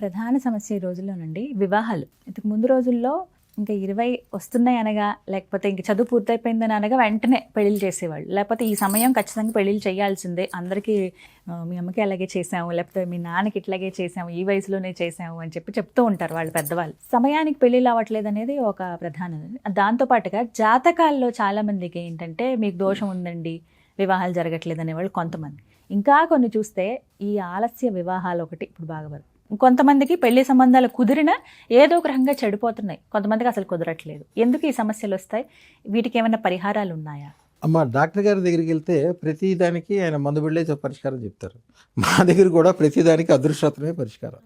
ప్రధాన సమస్య ఈ రోజుల్లోనండి వివాహాలు. ఇంతకు ముందు రోజుల్లో ఇంకా 20 వస్తున్నాయి అనగా, లేకపోతే ఇంక చదువు పూర్తయిపోయిందని అనగా వెంటనే పెళ్ళిళ్ళు చేసేవాళ్ళు. లేకపోతే ఈ సమయం ఖచ్చితంగా పెళ్ళిళ్ళు చేయాల్సిందే, అందరికీ మీ అమ్మకి అలాగే చేసాము, లేకపోతే మీ నాన్నకి ఇట్లాగే చేసాము, ఈ వయసులోనే చేసాము అని చెప్తూ ఉంటారు వాళ్ళు పెద్దవాళ్ళు. సమయానికి పెళ్ళిళ్ళు అవ్వట్లేదు అనేది ఒక ప్రధానది. దాంతోపాటుగా జాతకాల్లో చాలామందికి ఏంటంటే మీకు దోషం ఉందండి, వివాహాలు జరగట్లేదు అనేవాళ్ళు కొంతమంది. ఇంకా కొన్ని చూస్తే ఈ ఆలస్య వివాహాలు ఒకటి ఇప్పుడు బాగా వరకు. కొంతమందికి పెళ్లి సంబంధాలు కుదిరినా ఏదో ఒక రకంగా చెడిపోతున్నాయి, కొంతమందికి అసలు కుదరట్లేదు. ఎందుకు ఈ సమస్యలు వస్తాయి? వీటికి ఏమైనా పరిహారాలు ఉన్నాయా? అమ్మ, డాక్టర్ గారి దగ్గరికి వెళ్తే ప్రతి దానికి ఆయన మందు బిళ్ళే పరిష్కారం చెప్తారు. మా దగ్గర కూడా ప్రతి దానికి అదృష్టమే పరిష్కారం.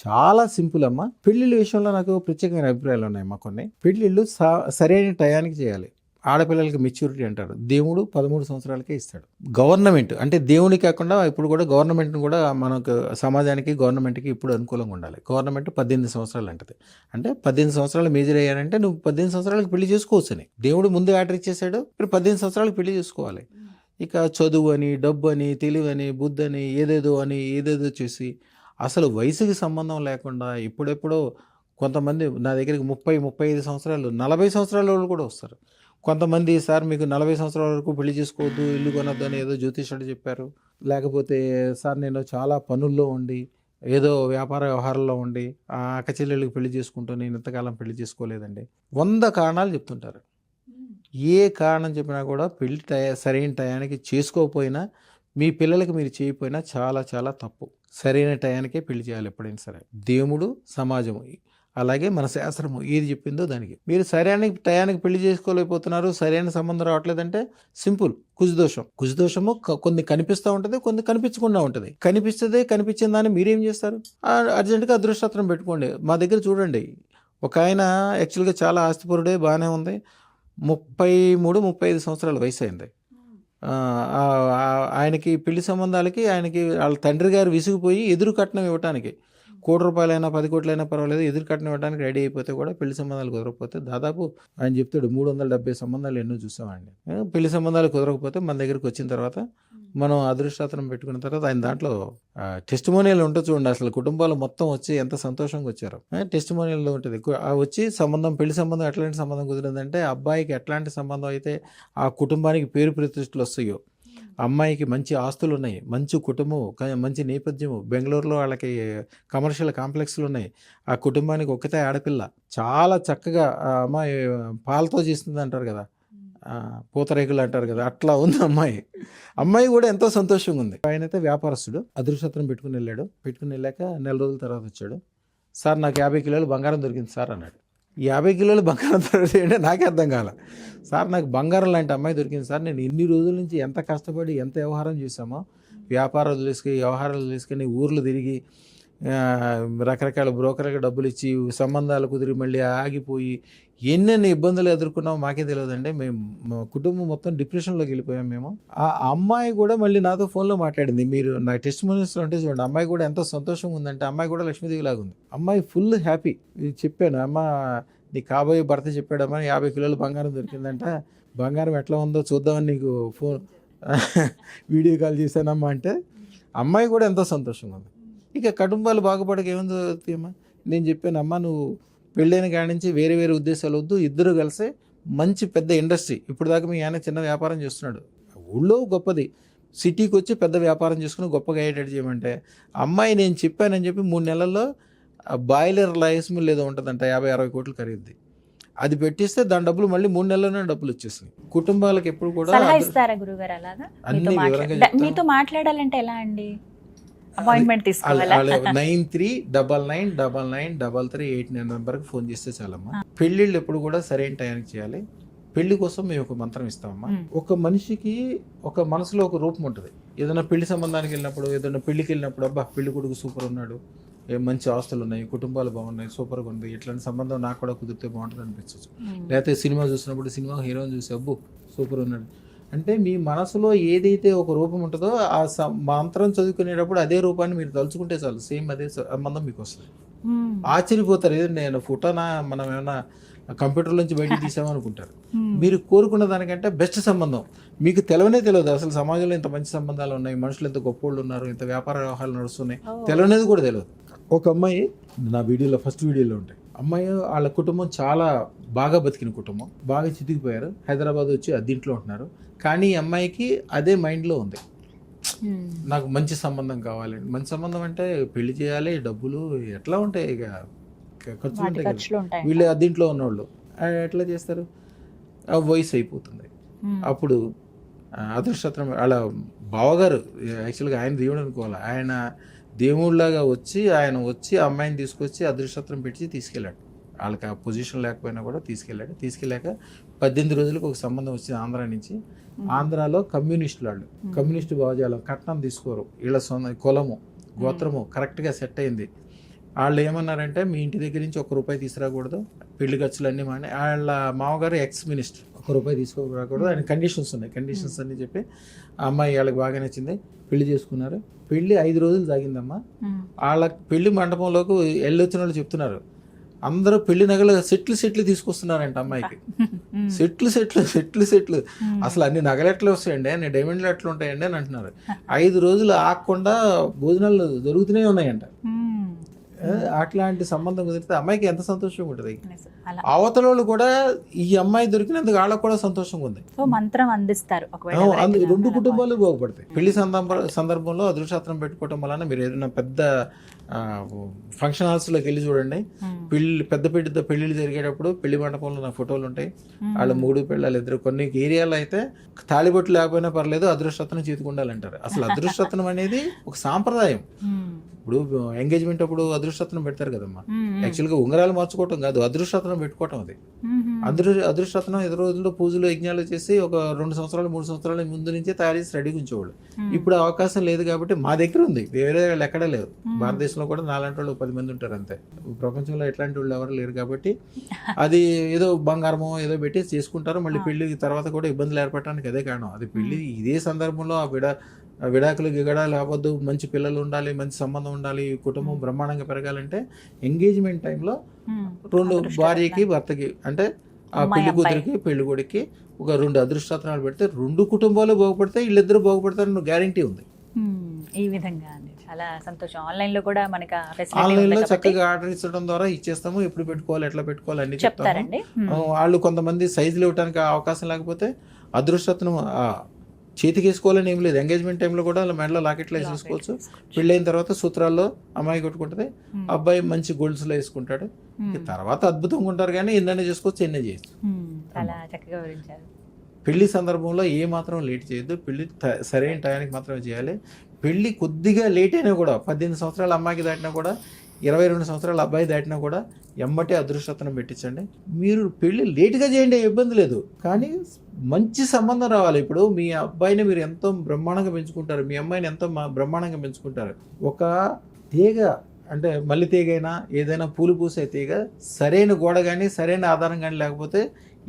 చాలా సింపుల్ అమ్మ. పెళ్ళిళ్ళ విషయంలో నాకు ప్రత్యేకమైన అభిప్రాయాలు ఉన్నాయమ్మా. కొన్ని పెళ్ళిళ్ళు సరైన టయానికి చేయాలి. ఆడపిల్లలకి మెచ్యూరిటీ అంటారు. దేవుడు 13 సంవత్సరాలకే ఇస్తాడు. గవర్నమెంట్ అంటే దేవుని కాకుండా ఇప్పుడు కూడా గవర్నమెంట్ని కూడా మనకు సమాజానికి గవర్నమెంట్కి ఇప్పుడు అనుకూలంగా ఉండాలి. గవర్నమెంట్ 18 సంవత్సరాలు అంటది. అంటే 18 సంవత్సరాలు మేజర్ అయ్యారంటే నువ్వు 18 సంవత్సరాలకు పెళ్లి చేసుకోవచ్చు అని దేవుడు ముందు ఆర్డర్ ఇచ్చేసాడు. ఇప్పుడు 18 సంవత్సరాలకు పెళ్లి చేసుకోవాలి. ఇక చదువు అని, డబ్బు అని, తెలివని, బుద్ధి అని, ఏదేదో చేసి అసలు వయసుకి సంబంధం లేకుండా ఇప్పుడెప్పుడో కొంతమంది నా దగ్గరికి 30-35 సంవత్సరాలు, 40 సంవత్సరాల వాళ్ళు కూడా వస్తారు. కొంతమంది సార్ మీకు 40 సంవత్సరాల వరకు పెళ్లి చేసుకోవద్దు, ఇల్లు కొనొద్దు అని ఏదో జ్యోతిష్యుడు చెప్పారు. లేకపోతే సార్ నేను చాలా పనుల్లో ఉండి, ఏదో వ్యాపార వ్యవహారంలో ఉండి ఆ అక్క చెల్లెళ్ళకి పెళ్లి చేసుకుంటూ నేను ఇంతకాలం పెళ్లి చేసుకోలేదండి. 100 కారణాలు చెప్తుంటారు. ఏ కారణం చెప్పినా కూడా పెళ్లి సరైన టయానికి చేసుకోకపోయినా, మీ పిల్లలకి మీరు చేయకపోయినా చాలా చాలా తప్పు. సరైన టయానికే పెళ్లి చేయాలి ఎప్పుడైనా సరే. దేవుడు, సమాజము, అలాగే మన శాస్త్రము ఏది చెప్పిందో దానికి. మీరు సరైన టయానికి పెళ్లి చేసుకోలేకపోతున్నారు, సరైన సంబంధం రావట్లేదంటే సింపుల్, కుజదోషం. కుజదోషము కొన్ని కనిపిస్తూ ఉంటుంది, కొన్ని కనిపించకుండా ఉంటుంది. కనిపించిన దాన్ని మీరేం చేస్తారు? అర్జెంటుగా అదృష్టం పెట్టుకోండి. మా దగ్గర చూడండి, ఒక ఆయన యాక్చువల్గా చాలా ఆస్తిపరుడే, బాగానే ఉంది. 33-35 సంవత్సరాల వయసు అయింది. ఆయనకి పెళ్లి సంబంధాలకి ఆయనకి వాళ్ళ తండ్రి గారు విసిగిపోయి ఎదురు కట్నం ఇవ్వటానికి, ₹1,00,00,000 10 కోట్లైనా పర్వాలేదు, ఎదురు కట్నం ఇవ్వడానికి రెడీ అయిపోతే కూడా పెళ్లి సంబంధాలు కుదరకపోతే దాదాపు ఆయన చెప్తాడు 370 సంబంధాలు ఎన్నో చూసామండి. పెళ్లి సంబంధాలు కుదరకపోతే మన దగ్గరికి వచ్చిన తర్వాత మనం అదృష్టాతనం పెట్టుకున్న తర్వాత ఆయన దాంట్లో టెస్టిమోనియల్ ఉంటుంది చూడండి. అసలు కుటుంబాలు మొత్తం వచ్చి ఎంత సంతోషంగా వచ్చారు. టెస్టిమోనియల్లో ఉంటుంది. వచ్చి పెళ్లి సంబంధం ఎట్లాంటి సంబంధం కుదిరిందంటే, అబ్బాయికి ఎట్లాంటి సంబంధం అయితే ఆ కుటుంబానికి పేరు ప్రతిష్టలు వస్తాయో, అమ్మాయికి మంచి ఆస్తులు ఉన్నాయి, మంచి కుటుంబం, మంచి నేపథ్యము, బెంగళూరులో వాళ్ళకి కమర్షియల్ కాంప్లెక్స్లు ఉన్నాయి, ఆ కుటుంబానికి ఒక్కతే ఆడపిల్ల, చాలా చక్కగా అమ్మాయి పాలతో చేస్తుంది అంటారు కదా, పూతరేకులు అంటారు కదా, అట్లా ఉంది అమ్మాయి కూడా ఎంతో సంతోషంగా ఉంది. ఆయన అయితే వ్యాపారస్తుడు, అదృష్టం పెట్టుకుని వెళ్ళాక నెల రోజుల తర్వాత వచ్చాడు. సార్ నాకు 50 కిలోలు బంగారం దొరికింది సార్ అన్నాడు. 50 కిలోలు బంగారం దొరికింది నాకే అర్థం కాల. సార్ నాకు బంగారం లాంటి అమ్మాయి దొరికింది సార్, నేను ఇన్ని రోజుల నుంచి ఎంత కష్టపడి ఎంత వ్యవహారం చేశామో, వ్యవహారాలు తీసుకుని ఊర్లు తిరిగి రకరకాల బ్రోకర్లకు డబ్బులు ఇచ్చి సంబంధాలు కుదిరి మళ్ళీ ఆగిపోయి ఎన్నెన్ని ఇబ్బందులు ఎదుర్కొన్నామో మాకే తెలియదండి. మా కుటుంబం మొత్తం డిప్రెషన్లోకి వెళ్ళిపోయాం మేము. ఆ అమ్మాయి కూడా మళ్ళీ నాతో ఫోన్లో మాట్లాడింది. మీరు నా టెస్టిమోనియల్స్లో ఉంటే చూడండి, అమ్మాయి కూడా ఎంతో సంతోషంగా ఉందంటే, అమ్మాయి కూడా లక్ష్మీదేవిలాగా ఉంది. అమ్మాయి ఫుల్ హ్యాపీ. చెప్పాను, అమ్మ నీ కాబోయే భర్త చెప్పాడమ్మా 50 కిలోలు బంగారం దొరికిందంట, బంగారం ఎట్లా ఉందో చూద్దామని నీకు వీడియో కాల్ చేశానమ్మా అంటే, అమ్మాయి కూడా ఎంతో సంతోషంగా ఉంది. ఇక కుటుంబాలు బాగుపడక ఏముంది అమ్మా, నేను చెప్పాను, అమ్మ నువ్వు పెళ్ళైన కాడి నుంచి వేరే ఉద్దేశాలు వద్దు, ఇద్దరు కలిసి మంచి పెద్ద ఇండస్ట్రీ, ఇప్పుడు దాకా మీ ఆయన చిన్న వ్యాపారం చేస్తున్నాడు, ఊళ్ళో గొప్పది, సిటీకి వచ్చి పెద్ద వ్యాపారం చేసుకుని గొప్పగా అయ్యేటట్టు చేయమంటే, అమ్మాయి నేను చెప్పానని చెప్పి 3 నెలల్లో బాయిలర్ రైస్ మిల్ ఏదో ఉంటుందంట, 50-60 కోట్లు ఖరీదు, అది పెట్టిస్తే దాని డబ్బులు మళ్ళీ 3 నెలల్లోనే డబ్బులు వచ్చేసినాయి. కుటుంబాలకు ఎప్పుడు కూడా ఇస్తారా గురుగారు? అలాగా మీతో మాట్లాడాలంటే ఎలా అండి? అపాయింట్మెంట్ తీసుకోవాలా? 9399993389 నెంబర్కి ఫోన్ చేస్తే చాలమ్మా. పెళ్ళిళ్ళు ఎప్పుడు కూడా సరైన టయానికి చేయాలి. పెళ్లి కోసం మేము ఒక మంత్రం ఇస్తామమ్మా. ఒక మనిషికి ఒక మనసులో ఒక రూపం ఉంటుంది. ఏదైనా పెళ్లి సంబంధానికి వెళ్ళినప్పుడు, ఏదైనా పెళ్లికి వెళ్ళినప్పుడు, అబ్బా పెళ్లి కొడుకు సూపర్ ఉన్నాడు, మంచి ఆస్తులు ఉన్నాయి, కుటుంబాలు బాగున్నాయి, సూపర్గా ఉంది, ఇట్లాంటి సంబంధం నాకు కూడా కుదిరితే బాగుంటుంది అనిపించవచ్చు. లేకపోతే సినిమా చూసినప్పుడు సినిమా హీరోని చూసి అబ్బో సూపర్ ఉన్నాడు అంటే, మీ మనసులో ఏదైతే ఒక రూపం ఉంటుందో ఆ మంత్రం చదువుకునేటప్పుడు అదే రూపాన్ని మీరు తలుచుకుంటే చాలు, సేమ్ అదే సంబంధం మీకు వస్తుంది. ఆశ్చర్యపోతారు, ఏదో నేను ఫోటోనా మనం ఏమైనా కంప్యూటర్ నుంచి బయటికి తీసామనుకుంటారు. మీరు కోరుకున్న దానికంటే బెస్ట్ సంబంధం మీకు తెలియదు. అసలు సమాజంలో ఇంత మంచి సంబంధాలు ఉన్నాయి, మనుషులు ఎంత గొప్పోళ్ళు ఉన్నారు, ఇంత వ్యాపార వ్యవహారాలు నడుస్తున్నాయి, తెలియనేది కూడా తెలియదు. ఒక అమ్మాయి నా వీడియోలో ఫస్ట్ వీడియోలో ఉంటాయి. అమ్మాయి వాళ్ళ కుటుంబం చాలా బాగా బతికిన కుటుంబం, బాగా చితికిపోయారు, హైదరాబాద్ వచ్చి అద్దీంట్లో ఉంటున్నారు. కానీ ఈ అమ్మాయికి అదే మైండ్లో ఉంది, నాకు మంచి సంబంధం కావాలి. మంచి సంబంధం అంటే పెళ్లి చేయాలి, డబ్బులు ఎట్లా ఉంటాయి, ఇక ఖర్చులు ఉంటాయి కదా. వీళ్ళు అద్దీంట్లో ఉన్నవాళ్ళు ఎట్లా చేస్తారు, వయసు అయిపోతుంది. అప్పుడు అదృష్టం వాళ్ళ బావగారు యాక్చువల్గా ఆయన దేవుడు అనుకోవాలి, ఆయన దేవుళ్ళలాగా ఆయన వచ్చి అమ్మాయిని తీసుకొచ్చి అదృష్టం పెట్టి తీసుకెళ్ళాడు. వాళ్ళకి ఆ పొజిషన్ లేకపోయినా కూడా తీసుకెళ్ళాక 18 రోజులకు ఒక సంబంధం వచ్చింది ఆంధ్రా నుంచి. ఆంధ్రాలో కమ్యూనిస్టులు, వాళ్ళు కమ్యూనిస్టు భావజాలం, కట్నం తీసుకోరు, వీళ్ళ సొంత కులము గోత్రము కరెక్ట్గా సెట్ అయింది. వాళ్ళు ఏమన్నారంటే మీ ఇంటి దగ్గర నుంచి ₹1 తీసుకురాకూడదు, పెళ్లి ఖర్చులన్నీ మానే. వాళ్ళ మామగారు ఎక్స్ మినిస్టర్, ₹1 తీసుకోకూడదు, ఆయన కండిషన్స్ ఉన్నాయి. కండిషన్స్ అన్నీ చెప్పి ఆ అమ్మాయి వాళ్ళకి బాగా నచ్చింది, పెళ్లి చేసుకున్నారు. పెళ్లి 5 రోజులు సాగిందమ్మా. వాళ్ళ పెళ్లి మండపంలోకి వెళ్ళొచ్చిన వాళ్ళు చెప్తున్నారు, అందరూ పెళ్లి నగలు సెట్లు తీసుకొస్తున్నారంట అమ్మాయికి. సెట్లు అసలు అన్ని నగలు ఎట్లా వస్తాయండి, అన్ని డైమండ్లు ఎట్లా ఉంటాయండి అని అంటున్నారు. 5 రోజులు ఆగకుండా భోజనాలు జరుగుతూనే ఉన్నాయంట. అట్లాంటి సంబంధం కుదిరితే అమ్మాయికి ఎంత సంతోషంగా ఉంటుంది. అవతల వాళ్ళు కూడా ఈ అమ్మాయి దొరికినందుకు వాళ్ళకు కూడా సంతోషంగా ఉంది. మంత్రం అందిస్తారు, రెండు కుటుంబాలు బాగుపడతాయి. పెళ్లి సందర్భంలో అదృష్టం పెట్టుకోవటం వలన మీరు ఏదైనా పెద్ద ఫంక్షన్ హాల్స్లోకి వెళ్ళి చూడండి, పెద్ద పెళ్లిళ్ళు జరిగేటప్పుడు పెళ్లి మండపంలో నా ఫోటోలు ఉంటాయి. వాళ్ళ 3 పిల్లలు 2. కొన్ని ఏరియాలో అయితే తాళిబొట్టు లేకపోయినా పర్లేదు, అదృష్టం చేతికుండాలంటారు. అసలు అదృష్టం అనేది ఒక సాంప్రదాయం. ఇప్పుడు ఎంగేజ్మెంట్ అప్పుడు అదృష్టం పెడతారు కదమ్మా, యాక్చువల్గా ఉంగరాలు మార్చుకోవటం కాదు, అదృష్టం పెట్టుకోవటం. అది అదృష్టం 5 రోజుల్లో పూజలు యజ్ఞాలు చేసి ఒక 2 సంవత్సరాలు 3 సంవత్సరాల ముందు నుంచే తయారు చేసి రెడీగా ఉంచేవాళ్ళు. ఇప్పుడు అవకాశం లేదు కాబట్టి మా దగ్గర ఉంది, వేరే వాళ్ళు ఎక్కడా లేదు. భారతదేశంలో కూడా నాలాంటి వాళ్ళు 10 మంది ఉంటారు అంతే. ప్రపంచంలో ఎట్లాంటి వాళ్ళు ఎవరు లేరు కాబట్టి అది ఏదో బంగారమో ఏదో పెట్టి చేసుకుంటారు. మళ్ళీ పెళ్లి తర్వాత కూడా ఇబ్బందులు ఏర్పడటానికి అదే కారణం. అది పెళ్లి ఇదే సందర్భంలో విడాకులు గిగడాలు అవ్వద్దు, మంచి పిల్లలు ఉండాలి, మంచి సంబంధం ఉండాలి, కుటుంబం బ్రహ్మాండంగా పెరగాలంటే ఎంగేజ్మెంట్ టైంలో 2 భార్యకి భర్తకి అంటే ఆ పెళ్లి కూతురికి పెళ్లి కొడుక్కి ఒక 2 అదృష్టాలు పెడితే 2 కుటుంబాలు బాగుపడితే వీళ్ళిద్దరు బాగుపడతారని గ్యారంటీ ఉంది. ఈ విధంగా చాలా సంతోషం. ఆన్లైన్లో కూడా మనకి ఆన్లైన్లో చక్కగా ఆర్డర్ ఇచ్చడం ద్వారా ఇచ్చేస్తాము, ఎప్పుడు పెట్టుకోవాలి ఎట్లా పెట్టుకోవాలి అన్ని చెప్తారండి. వాళ్ళు కొంతమంది సైజులు ఇవ్వడానికి అవకాశం లేకపోతే అదృష్టం చేతికి వేసుకోవాలని ఏం లేదు. ఎంగేజ్మెంట్ టైంలో కూడా అలా మెడలో లాకెట్లో వేసేసుకోవచ్చు. పెళ్ళైన తర్వాత సూత్రాల్లో అమ్మాయి కొట్టుకుంటుంది, అబ్బాయి మంచి గోల్డ్స్లో వేసుకుంటాడు. తర్వాత అద్భుతంగా ఉంటారు, కానీ ఎన్నైనా చేసుకోవచ్చు, ఎన్నో చేయొచ్చు. పెళ్లి సందర్భంలో ఏ మాత్రం లేట్ చేయొద్దు, పెళ్లి సరైన టయానికి మాత్రమే చేయాలి. పెళ్లి కొద్దిగా లేట్ అయినా కూడా 18 సంవత్సరాల అమ్మాయికి దాటినా కూడా 22 సంవత్సరాల అబ్బాయి దాటినా కూడా ఎమ్మటే అదృష్టం పెట్టించండి. మీరు పెళ్లి లేటుగా చేయండి, ఇబ్బంది లేదు, కానీ మంచి సంబంధం రావాలి. ఇప్పుడు మీ అబ్బాయిని మీరు ఎంతో బ్రహ్మాండంగా పెంచుకుంటారు, మీ అమ్మాయిని ఎంతో బ్రహ్మాండంగా పెంచుకుంటారు. ఒక తీగ అంటే మల్లి తీగైనా ఏదైనా పూలు పూసే తీగ సరైన గోడ కానీ సరైన ఆధారం కానీ లేకపోతే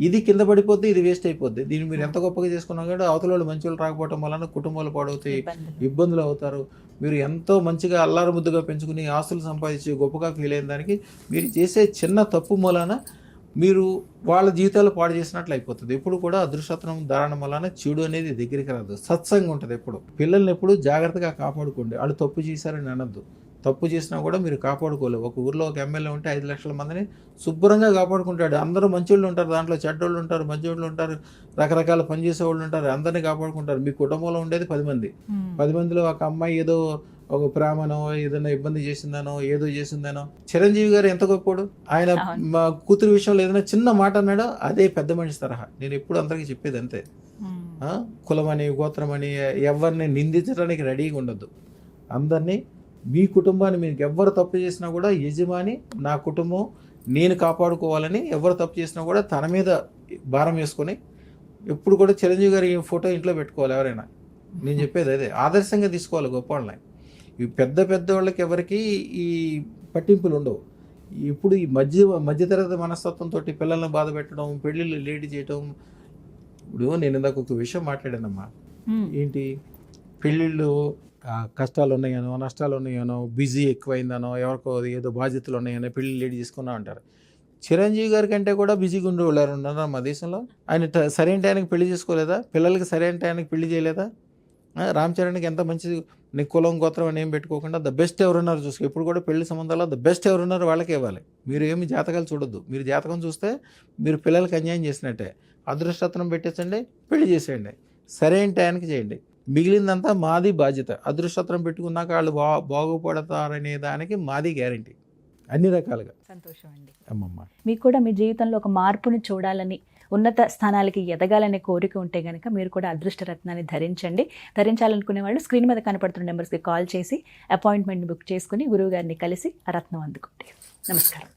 ఇది కింద పడిపోద్ది, ఇది వేస్ట్ అయిపోద్ది. దీన్ని మీరు ఎంత గొప్పగా చేసుకున్నా కూడా అవతల వాళ్ళు మంచి వాళ్ళు రాకపోవటం వలన కుటుంబాలు పాడవుతాయి, ఇబ్బందులు అవుతారు. మీరు ఎంతో మంచిగా అల్లారు ముద్దుగా పెంచుకుని ఆస్తులు సంపాదించి గొప్పగా ఫీల్ అయిన దానికి మీరు చేసే చిన్న తప్పు మూలాన మీరు వాళ్ళ జీవితాలు పాడు చేసినట్లు అయిపోతుంది. ఎప్పుడు కూడా అదృష్టం ధారణ వలన చెడు అనేది దగ్గరికి రాదు, సత్సంగం ఉంటుంది. ఎప్పుడు పిల్లల్ని ఎప్పుడు జాగ్రత్తగా కాపాడుకోండి. వాళ్ళు తప్పు చేశారని అనద్దు, తప్పు చేసినా కూడా మీరు కాపాడుకోలేవు. ఒక ఊర్లో ఒక ఎమ్మెల్యే ఉంటే 5 లక్షల మందిని శుభ్రంగా కాపాడుకుంటాడు. అందరూ మంచోళ్ళు ఉంటారు, దాంట్లో చెడ్డోళ్ళు ఉంటారు, మంచోళ్ళు ఉంటారు, రకరకాల పని చేసేవాళ్ళు ఉంటారు, అందరినీ కాపాడుకుంటారు. మీ కుటుంబంలో ఉండేది 10 మంది. 10 మందిలో ఒక అమ్మాయి ఏదో ఒక ప్రేమనో ఏదైనా ఇబ్బంది చేసిందనో ఏదో చేసిందనో. చిరంజీవి గారు ఎంత గొప్పోడు, ఆయన మా కూతురు విషయంలో ఏదైనా చిన్న మాట అన్నాడో అదే పెద్ద మనిషి తరహా. నేను ఎప్పుడు అందరికీ చెప్పేది అంతే, కులమని గోత్రమని ఎవరిని నిందించడానికి రెడీగా ఉండద్దు. అందరినీ మీ కుటుంబాన్ని మీకు ఎవరు తప్పు చేసినా కూడా యజమాని నా కుటుంబం నేను కాపాడుకోవాలని ఎవరు తప్పు చేసినా కూడా తన మీద భారం వేసుకొని ఎప్పుడు కూడా చిరంజీవి గారి ఫోటో ఇంట్లో పెట్టుకోవాలి. ఎవరైనా నేను చెప్పేది అదే, ఆదర్శంగా తీసుకోవాలి గొప్ప వాళ్ళని. ఈ పెద్ద వాళ్ళకి ఎవరికి ఈ పట్టింపులు ఉండవు. ఇప్పుడు ఈ మధ్యతరగతి మనస్తత్వంతో పిల్లల్ని బాధ పెట్టడం, పెళ్ళిళ్ళు లేట్ చేయడం. ఇప్పుడు నేను ఇందాక ఒక విషయం మాట్లాడానమ్మా, ఏంటి పెళ్ళిళ్ళు కష్టాలు ఉన్నాయనో నష్టాలు ఉన్నాయనో బిజీ ఎక్కువైందనో ఎవరికో ఏదో బాధ్యతలు ఉన్నాయనో పెళ్ళి లేట్ చేసుకున్నా అంటారు. చిరంజీవి గారి కంటే కూడా బిజీగా ఉండేవాళ్ళు ఉన్నారు మా దేశంలో. ఆయన సరైన టైంకి పెళ్లి చేసుకోలేదా, పిల్లలకి సరైన టైంకి పెళ్లి చేయలేదా, రామ్ చరణ్కి ఎంత మంచిది, నీ కులం గోత్రం అని ఏం పెట్టుకోకుండా ద బెస్ట్ ఎవరున్నారు చూసుకో. ఎప్పుడు కూడా పెళ్లి సంబంధాల్లో ద బెస్ట్ ఎవరున్నారు వాళ్ళకే ఇవ్వాలి. మీరు ఏమి జాతకాలు చూడొద్దు. మీరు జాతకం చూస్తే మీరు పిల్లలకి అన్యాయం చేసినట్టే. అదృష్టరత్నం పెట్టించండి, పెళ్లి చేసేయండి, సరైన టైంకి చేయండి. మిగిలిందంతా మాది బాధ్యత. అదృష్టరత్నం పెట్టుకున్నాక వాళ్ళు బాగుపడతారనే దానికి మాది గ్యారంటీ అన్ని రకాలుగా. సంతోషం అండి. అమ్మమ్మ, మీకు కూడా మీ జీవితంలో ఒక మార్పుని చూడాలని, ఉన్నత స్థానాలకి ఎదగాలనే కోరిక ఉంటే కనుక మీరు కూడా అదృష్ట రత్నాన్ని ధరించాలనుకునే వాళ్ళు స్క్రీన్ మీద కనపడుతున్న నెంబర్స్కి కాల్ చేసి అపాయింట్మెంట్ బుక్ చేసుకుని గురువు గారిని కలిసి ఆ రత్నం అందుకోండి. నమస్కారం.